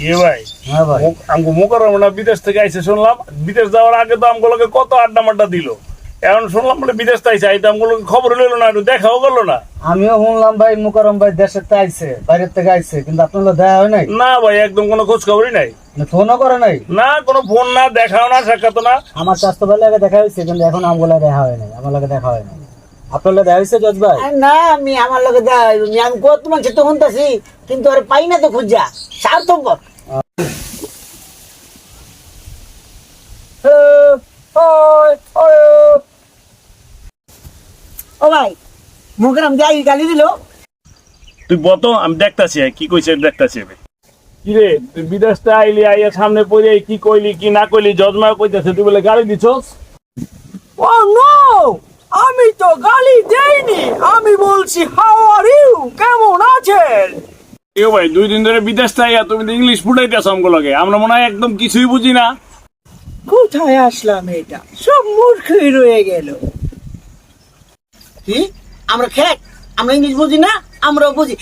ইয়ে ভাই, হ্যাঁ ভাই। আমগো মোকাররম না বিদেশ থেকে আইছে শুনলাম। বিদেশ যাওয়ার আগে তো আমগুলোকে কত আড্ডা মাড্ডা দিল। এখন শুনলাম বলে বিদেশ তাইছে, আইতে আমগুলোকে খবর লইলো না, একটু দেখাও করলো না। আমিও শুনলাম ভাই মুকাররম ভাই দেশের থেকে আইছে, বাইরের থেকে আইছে, কিন্তু আপনার দেখা হয় নাই? না ভাই, একদম কোনো খোঁজ খবরই নাই। ফোনও করে নাই? না, কোনো ফোন না, দেখাও না, সাক্ষাৎ না। আমার স্বাস্থ্য ভাই লাগে দেখা হয়েছে, কিন্তু এখন আমগুলা দেখা হয় নাই, আমার লাগে দেখা হয় নাই। আপনার লাগে দেখা হয়েছে জজ ভাই? না, আমি আমার লোকে আমি কত মানুষ তো শুনতেছি, কিন্তু আর পাই না তো খুঁজা স্বার্থপর। ও ভাই, মুখরাম যাই গালি দিল। তুই বতো, আমি দেখতাছি কি কইছে, দেখতাছি আমি। কি রে, তুই বিদেশটা আইলি, আইয়া সামনে পড়ে কি কইলি কি না কইলি, জজমা কইতাছে তুই বলে গালি দিছস। ও নো, আমি তো গালি দেইনি, আমি বলছি হাউ আর ইউ, কেমন আছেন? এ ভাই, 2 দিন ধরে বিদেশটা আইয়া তুমি তো ইংলিশ ফুটাইতেছ আমগুলোকে, আমরা মনে হয় একদম কিছুই বুঝি না। কোথায় আসলাম এটা, সব মূর্খই রয়ে গেল। কি আমরা খেট, আমরা ইংলিশ বুঝি না? আমরাও বুঝি।